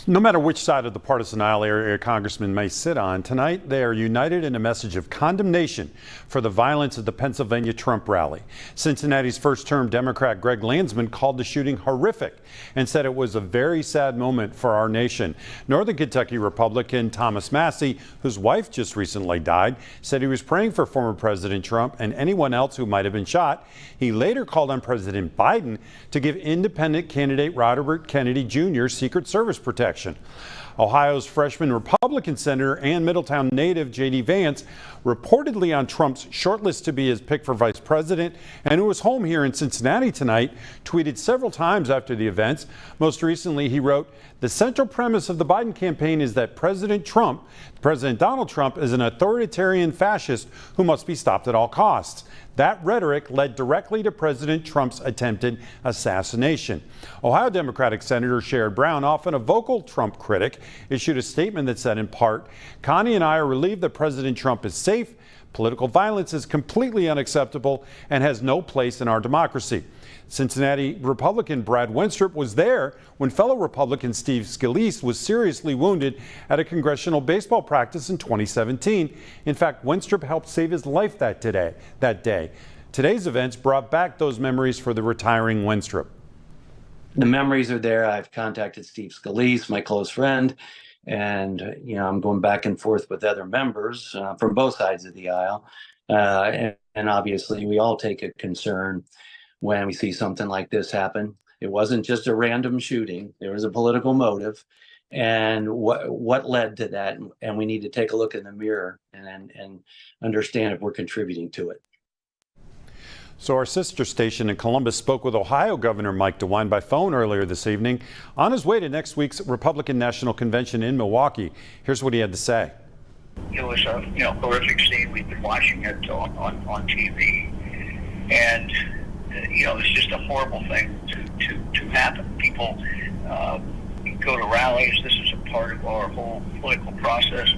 No matter which side of the partisan aisle area congressmen may sit on, tonight they are united in a message of condemnation for the violence at the Pennsylvania Trump rally. Cincinnati's first-term Democrat Greg Landsman called the shooting horrific and said it was a very sad moment for our nation. Northern Kentucky Republican Thomas Massey, whose wife just recently died, said he was praying for former President Trump and anyone else who might have been shot. He later called on President Biden to give independent candidate Robert Kennedy Jr. Secret Service protection. Ohio's freshman Republican senator and Middletown native J.D. Vance, reportedly on Trump's shortlist to be his pick for vice president, and who was home here in Cincinnati tonight, tweeted several times after the events. Most recently, he wrote, "The central premise of the Biden campaign is that President Donald Trump, is an authoritarian fascist who must be stopped at all costs." That rhetoric led directly to President Trump's attempted assassination. Ohio Democratic Senator Sherrod Brown, often a vocal Trump critic, issued a statement that said in part, "Connie and I are relieved that President Trump is safe. Political violence is completely unacceptable and has no place in our democracy." Cincinnati Republican Brad Wenstrup was there when fellow Republican Steve Scalise was seriously wounded at a congressional baseball practice in 2017. In fact, Wenstrup helped save his life that day. Today's events brought back those memories for the retiring Wenstrup. The memories are there. I've contacted Steve Scalise, my close friend, and I'm going back and forth with other members from both sides of the aisle. And obviously, we all take a concern when we see something like this happen. It wasn't just a random shooting. There was a political motive. And what led to that? And we need to take a look in the mirror and understand if we're contributing to it. So our sister station in Columbus spoke with Ohio Governor Mike DeWine by phone earlier this evening on his way to next week's Republican National Convention in Milwaukee. Here's what he had to say. It was a horrific scene. We've been watching it on TV. And it's just a horrible thing to happen. People go to rallies. This is a part of our whole political process.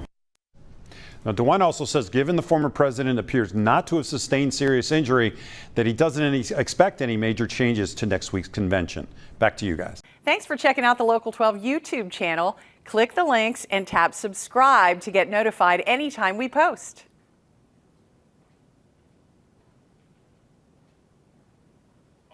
Now, DeWine also says, given the former president appears not to have sustained serious injury, that he doesn't expect any major changes to next week's convention. Back to you guys. Thanks for checking out the Local 12 YouTube channel. Click the links and tap subscribe to get notified anytime we post.